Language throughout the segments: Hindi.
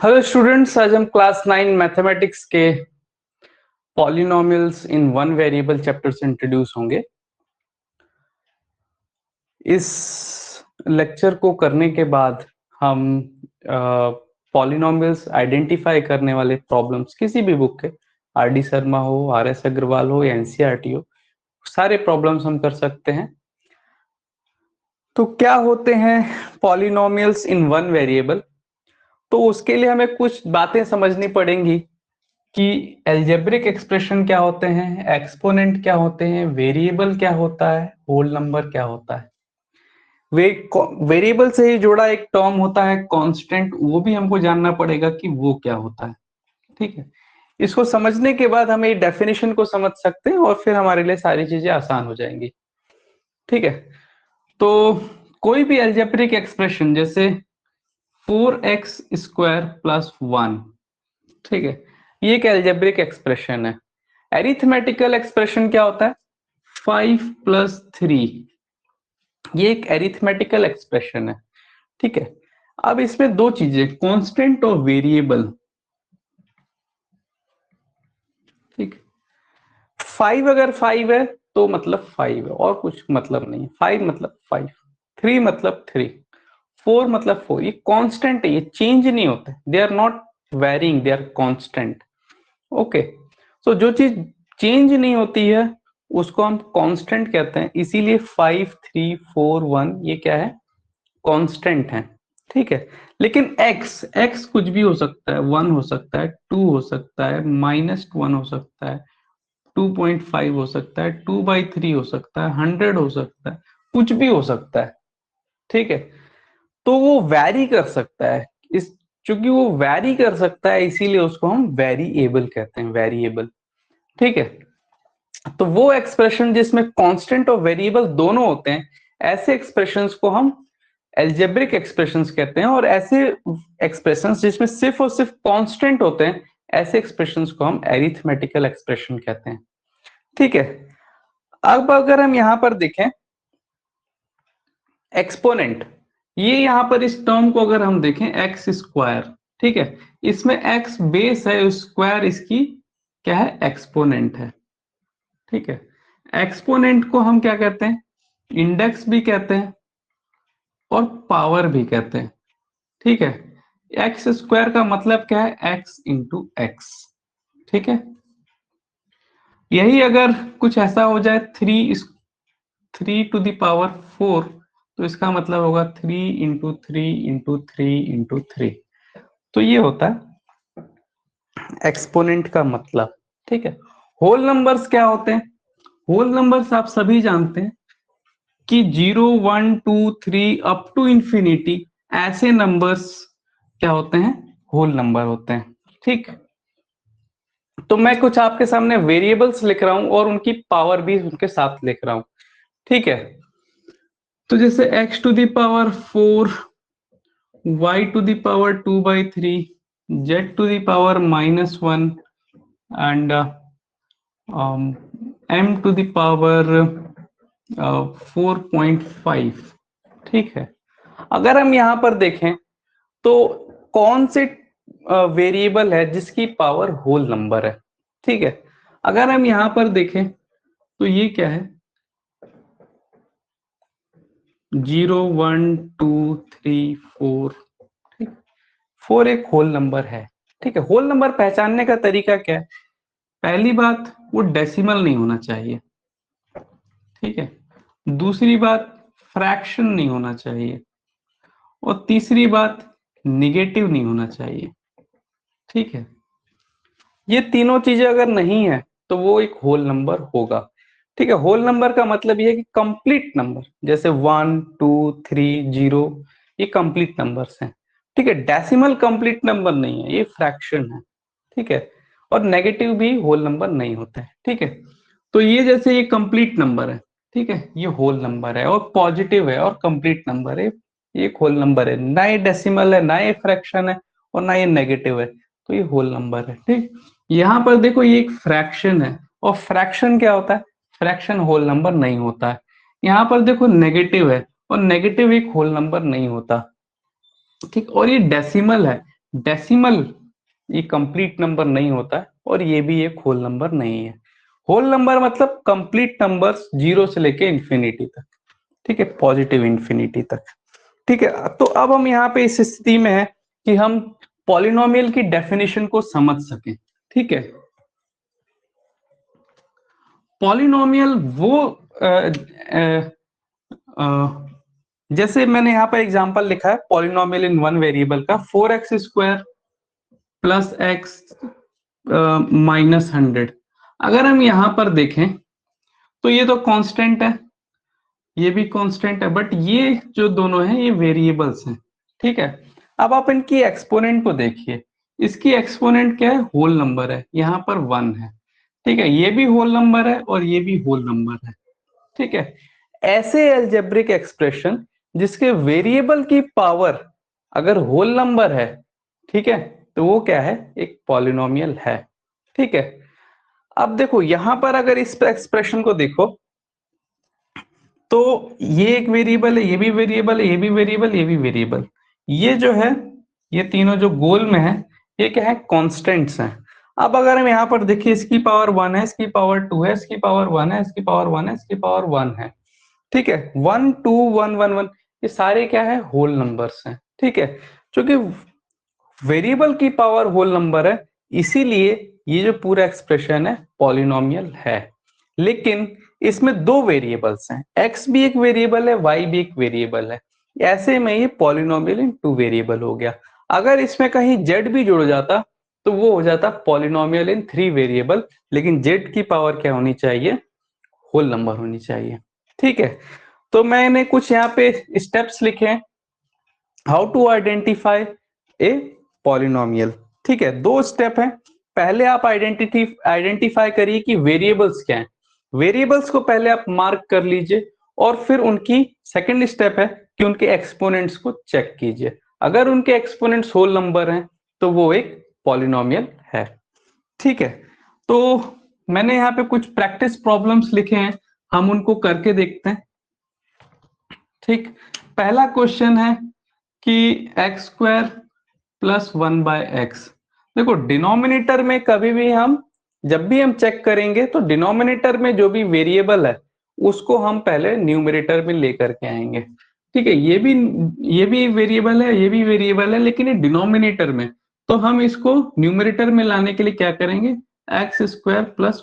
हेलो स्टूडेंट्स, आज हम क्लास 9 मैथमेटिक्स के polynomials in one variable chapter से इंट्रोड्यूस होंगे। इस लेक्चर को करने के बाद हम पॉलिनोमियल्स आइडेंटिफाई करने वाले प्रॉब्लम्स किसी भी बुक के, आर डी शर्मा हो, आर एस अग्रवाल हो या एनसीईआरटी हो, सारे प्रॉब्लम्स हम कर सकते हैं। तो क्या होते हैं पॉलिनोमियल्स इन वन वेरिएबल? तो उसके लिए हमें कुछ बातें समझनी पड़ेंगी कि एल्जेब्रिक एक्सप्रेशन क्या होते हैं, एक्सपोनेंट क्या होते हैं, वेरिएबल क्या होता है, होल नंबर क्या होता है। वे वेरिएबल से ही जुड़ा एक टर्म होता है कांस्टेंट, वो भी हमको जानना पड़ेगा कि वो क्या होता है। ठीक है, इसको समझने के बाद हम ये डेफिनेशन को समझ सकते हैं और फिर हमारे लिए सारी चीजें आसान हो जाएंगी। ठीक है, तो कोई भी एल्जेब्रिक एक्सप्रेशन जैसे 4x स्क्वायर प्लस 1, ठीक है, ये एक एल्जेब्रिक एक्सप्रेशन है। एरिथमेटिकल एक्सप्रेशन क्या होता है? 5 + 3, ये एक एरिथमेटिकल एक्सप्रेशन है। ठीक है, अब इसमें दो चीजें, कांस्टेंट और वेरिएबल। ठीक, 5 अगर 5 है तो मतलब 5 है और कुछ मतलब नहीं है। 5 मतलब 5, 3 मतलब 3, 4 मतलब 4। ये कांस्टेंट है, ये चेंज नहीं होते, they are not varying, they are constant. Okay, so जो चीज चेंज नहीं होती है उसको हम कांस्टेंट कहते हैं, इसीलिए 5, 3, 4, 1 ये क्या है? कांस्टेंट है। ठीक है, लेकिन x कुछ भी हो सकता है, 1 हो सकता है, 2 हो सकता है, -1 हो सकता है, 2.5 हो सकता है, 2/3 हो सकता है, 100 हो सकता है, कुछ भी हो सकता है। ठीक है, तो वो वैरी कर सकता है। इस चूंकि वो वैरी कर सकता है इसीलिए उसको हम वेरिएबल कहते हैं, वेरिएबल। ठीक है, तो वो एक्सप्रेशन जिसमें कांस्टेंट और वेरिएबल दोनों होते हैं, ऐसे एक्सप्रेशंस को हम एल्जेब्रिक एक्सप्रेशंस कहते हैं। और ऐसे एक्सप्रेशंस जिसमें सिर्फ और सिर्फ कांस्टेंट होते हैं, ऐसे एक्सप्रेशंस को हम एरिथमेटिकल एक्सप्रेशन कहते हैं। ठीक है, अब अगर हम यहां पर देखें एक्सपोनेंट, ये यहां पर इस टर्म को अगर हम देखें एक्स स्क्वायर, ठीक है, इसमें एक्स बेस है, स्क्वायर इसकी क्या है? एक्सपोनेंट है। ठीक है, एक्सपोनेंट को हम क्या कहते हैं? इंडेक्स भी कहते हैं और पावर भी कहते हैं। ठीक है, एक्स स्क्वायर का मतलब क्या है? X into x. ठीक है, यही अगर कुछ ऐसा हो जाए 3 to the power 4, तो इसका मतलब होगा 3 × 3 × 3 × 3। तो ये होता है एक्सपोनेंट का मतलब। ठीक है, होल नंबर्स क्या होते हैं? होल नंबर्स आप सभी जानते हैं कि 0, 1, 2, 3 अप टू इंफिनिटी, ऐसे नंबर्स क्या होते हैं? होल नंबर होते हैं। ठीक, तो मैं कुछ आपके सामने वेरिएबल्स लिख रहा हूं और उनकी पावर भी उनके साथ लिख रहा हूं। ठीक है, तो जैसे x⁴, y⁴, z⁻⁻1 and m⁻4.5। ठीक है, अगर हम यहां पर देखें तो कौन से वेरिएबल है जिसकी पावर होल नंबर है? ठीक है, अगर हम यहां पर देखें तो ये क्या है? 0, 1, 2, 3, 4। ठीक, 4 एक होल नंबर है। ठीक है, होल नंबर पहचानने का तरीका क्या है? पहली बात, वो डेसिमल नहीं होना चाहिए। ठीक है, दूसरी बात, फ्रैक्शन नहीं होना चाहिए, और तीसरी बात, निगेटिव नहीं होना चाहिए। ठीक है, ये तीनों चीजें अगर नहीं है तो वो एक होल नंबर होगा। ठीक है, होल नंबर का मतलब ये है कि कंप्लीट नंबर, जैसे 1, 2, 3, 0, ये कंप्लीट नंबर्स हैं। ठीक है, डेसिमल कंप्लीट नंबर नहीं है, ये फ्रैक्शन है। ठीक है, और नेगेटिव भी होल नंबर नहीं होता है। ठीक है, तो ये जैसे ये कंप्लीट नंबर है, ठीक है, ये होल नंबर है और पॉजिटिव है और कंप्लीट नंबर है, ये एक होल नंबर है, ना ये डेसिमल है, ना ये फ्रैक्शन है, और ना ये नेगेटिव है, तो ये होल नंबर है। ठीक, यहाँ पर देखो ये एक फ्रैक्शन है, और फ्रैक्शन क्या होता है? फ्रैक्शन होल नंबर नहीं होता है। यहाँ पर देखो नेगेटिव है, और नेगेटिव एक होल नंबर नहीं होता। ठीक, और ये डेसिमल है, डेसिमल ये कंप्लीट नंबर नहीं होता है, और ये भी एक होल नंबर नहीं है। होल नंबर मतलब कंप्लीट नंबर्स 0 से लेके इंफिनिटी तक, ठीक है, पॉजिटिव इंफिनिटी तक। ठीक है, तो अब हम यहाँ पे इस स्थिति में है कि हम पॉलिनोमियल की डेफिनेशन को समझ सकें। ठीक है, पॉलिनोमियल वो जैसे मैंने यहाँ पर एग्जांपल लिखा है पॉलिनोमियल इन वन वेरिएबल का 4x² प्लस एक्स माइनस 100। अगर हम यहाँ पर देखें तो ये तो कांस्टेंट है, ये भी कांस्टेंट है, बट ये जो दोनों हैं ये वेरिएबल्स हैं। ठीक है, अब आप इनकी एक्सपोनेंट को देखिए, इसकी एक्सपोनेंट क्या है, होल नंबर है, यहाँ पर 1 है। ठीक है, ये भी होल नंबर है और ये भी होल नंबर है। ठीक है, ऐसे अलजेब्रिक एक्सप्रेशन जिसके वेरिएबल की पावर अगर होल नंबर है, ठीक है, तो वो क्या है, एक पॉलिनोमियल है। ठीक है, अब देखो यहां पर अगर इस एक्सप्रेशन को देखो तो ये एक वेरिएबल है, ये भी वेरिएबल है, ये भी वेरिएबल, ये भी वेरिएबल, ये जो है ये तीनों जो गोल में है ये क्या है, कांस्टेंट्स हैं। अब अगर हम यहाँ पर देखिए इसकी पावर 1 है, इसकी पावर 2 है, इसकी पावर 1 है, इसकी पावर 1 है, इसकी पावर 1 है। ठीक है, 1 2 1 1 1 ये सारे क्या है, होल नंबर्स हैं। ठीक है, क्योंकि वेरिएबल की पावर होल नंबर है इसीलिए ये जो पूरा एक्सप्रेशन है पॉलिनोमियल है। लेकिन इसमें दो वेरिएबल्स हैं, x भी एक वेरिएबल है, y भी एक वेरिएबल है, ऐसे में ये पॉलिनोमियल इन टू वेरिएबल हो गया। अगर इसमें कहीं z भी जुड़ जाता तो वो हो जाता पॉलिनोमियल इन 3 वेरिएबल, लेकिन z की पावर क्या होनी चाहिए, होल नंबर होनी चाहिए। ठीक है, तो मैंने कुछ यहाँ पे स्टेप्स लिखे हैं how to identify a polynomial. ठीक है, दो स्टेप हैं। पहले आप आइडेंटिफाई करिए कि वेरिएबल्स क्या हैं, वेरिएबल्स को पहले आप मार्क कर लीजिए, और फिर उनकी सेकंड स्टेप है कि उनके एक्सपोनेंट्स को चेक कीजिए। अगर उनके एक्सपोनेंट्स होल नंबर हैं तो वो एक पॉलिनोमियल है। ठीक है, तो मैंने यहाँ पे कुछ प्रैक्टिस प्रॉब्लम्स लिखे हैं, हम उनको करके देखते हैं। ठीक, पहला क्वेश्चन है कि x² प्लस 1/x। देखो डिनोमिनेटर में कभी भी हम जब भी हम चेक करेंगे तो डिनोमिनेटर में जो भी वेरिएबल है उसको हम पहले न्यूमरेटर में लेकर के आएंगे। ठीक है, ये भी वेरिएबल है, ये भी वेरिएबल है, लेकिन ये डिनोमिनेटर में, तो हम इसको न्यूमरेटर में लाने के लिए क्या करेंगे, x² plus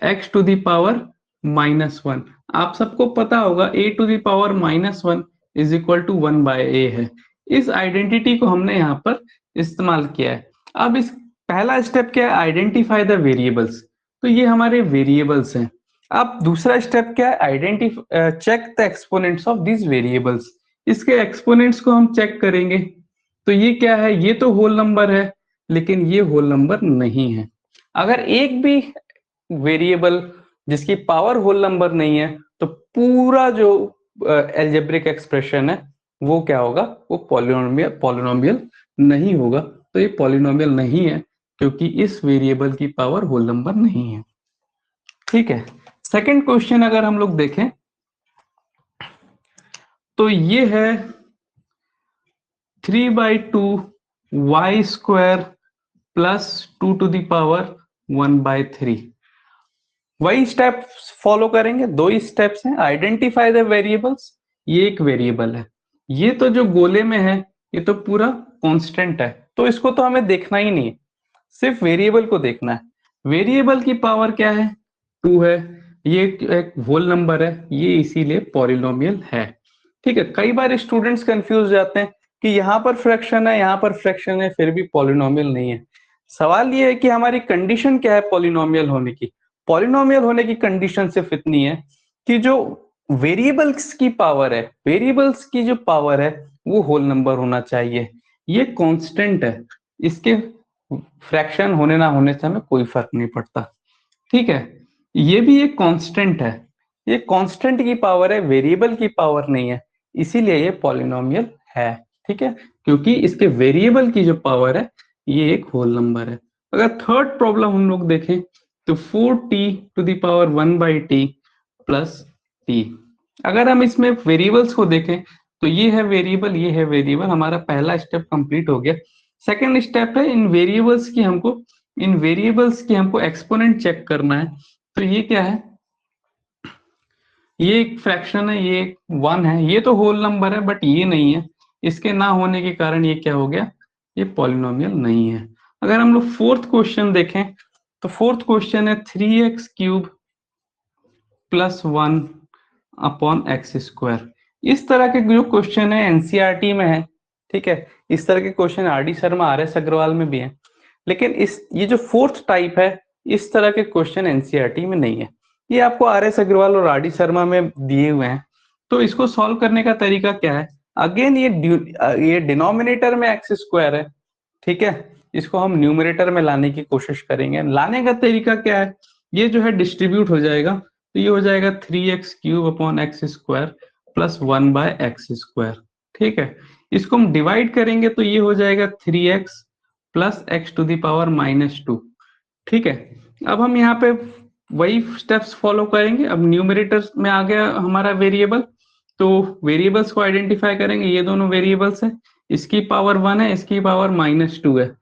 x to the power -1। आप सबको पता होगा a to the power -1 is equal to 1/a है। इस आइडेंटिटी को हमने यहाँ पर इस्तेमाल किया है। अब इस पहला स्टेप क्या है, आइडेंटिफाई द वेरिएबल्स, तो ये हमारे वेरिएबल्स हैं। अब दूसरा स्टेप क्या है, identify check the exponents of this variables. इसके एक्सपोनेंट्स को हम चेक करेंगे, तो ये क्या है, ये तो होल नंबर है लेकिन ये होल नंबर नहीं है। अगर एक भी वेरिएबल जिसकी पावर होल नंबर नहीं है तो पूरा जो एल्जेब्रिक एक्सप्रेशन है वो क्या होगा, वो पॉलिनोमियल नहीं होगा। तो ये पॉलिनोमियल नहीं है क्योंकि इस वेरिएबल की पावर होल नंबर नहीं है। ठीक है, सेकंड क्वेश्चन अगर हम लोग देखें तो ये है 3/2 y² plus 2 to the power 1/3। वही स्टेप फॉलो करेंगे, दो ही स्टेप्स हैं, आइडेंटिफाई द वेरिएबल्स, ये एक वेरिएबल है, ये तो जो गोले में है ये तो पूरा कांस्टेंट है, तो इसको तो हमें देखना ही नहीं है, सिर्फ वेरिएबल को देखना है। वेरिएबल की पावर क्या है, 2 है, ये एक होल नंबर है, ये इसीलिए पॉलिनोमियल है। ठीक है, कई बार स्टूडेंट्स कंफ्यूज जाते हैं कि यहाँ पर फ्रैक्शन है, यहाँ पर फ्रैक्शन है, फिर भी पॉलिनोमियल नहीं है। सवाल ये है कि हमारी कंडीशन क्या है पॉलिनोमियल होने की। पॉलिनोमियल होने की कंडीशन सिर्फ इतनी है कि जो वेरिएबल्स की पावर है, वेरिएबल्स की जो पावर है वो होल नंबर होना चाहिए। ये कांस्टेंट है, इसके फ्रैक्शन होने ना होने से हमें कोई फर्क नहीं पड़ता। ठीक है, ये भी एक कांस्टेंट है, ये कांस्टेंट की पावर है, वेरिएबल की पावर नहीं है, इसीलिए ये पॉलिनोमियल है। ठीक है, क्योंकि इसके वेरिएबल की जो पावर है ये एक होल नंबर है। अगर थर्ड प्रॉब्लम हम लोग देखें तो 4t to the power 1/t plus t। अगर हम इसमें वेरिएबल्स को देखें तो ये है वेरिएबल, ये है वेरिएबल, हमारा पहला स्टेप कंप्लीट हो गया। सेकंड स्टेप है इन वेरिएबल्स की हमको एक्सपोनेंट चेक करना है। तो ये क्या है, ये एक फ्रैक्शन है, ये 1 है, ये तो होल नंबर है बट ये नहीं है, इसके ना होने के कारण ये क्या हो गया, ये पॉलिनोमियल नहीं है। अगर हम लोग फोर्थ क्वेश्चन देखें तो फोर्थ क्वेश्चन है 3x³ +1 अपॉन x²। इस तरह के जो क्वेश्चन है एनसीईआरटी में है, ठीक है, इस तरह के question R D Sharma, R S Agarwal में भी है, लेकिन ये जो फोर्थ टाइप है, इस तरह के क्वेश्चन एनसीईआरटी में नहीं है। ये आपको आर एस अग्रवाल और आर डी शर्मा में दिए हुए हैं। तो इसको सॉल्व करने का तरीका क्या है, अगेन ये डिनोमिनेटर में x² है, ठीक है, इसको हम न्यूमरेटर में लाने की कोशिश करेंगे। लाने का तरीका क्या है, ये जो है डिस्ट्रीब्यूट हो जाएगा, तो ये हो जाएगा 3x³ अपॉन x² +1/x², ठीक है। इसको हम डिवाइड करेंगे तो ये हो जाएगा 3x + x⁻², ठीक है। अब हम यहाँ पे वही स्टेप्स फॉलो करेंगे। अब न्यूमरेटर में आ गया हमारा वेरिएबल, तो वेरिएबल्स को आइडेंटिफाई करेंगे, ये दोनों वेरिएबल्स है, इसकी पावर 1 है, इसकी पावर -2 है।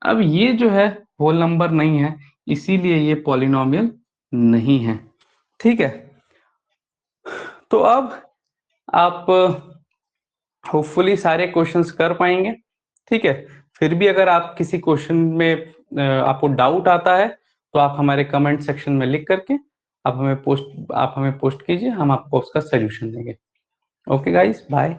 अब ये जो है होल नंबर नहीं है, इसीलिए ये पॉलिनोमियल नहीं है, ठीक है। तो अब आप होपफुली सारे क्वेश्चंस कर पाएंगे, ठीक है। फिर भी अगर आप किसी क्वेश्चन में आपको डाउट आता है तो आप हमारे कमेंट सेक्शन में लिख करके आप हमें पोस्ट कीजिए, हम आपको उसका सोल्यूशन देंगे। Okay guys, bye.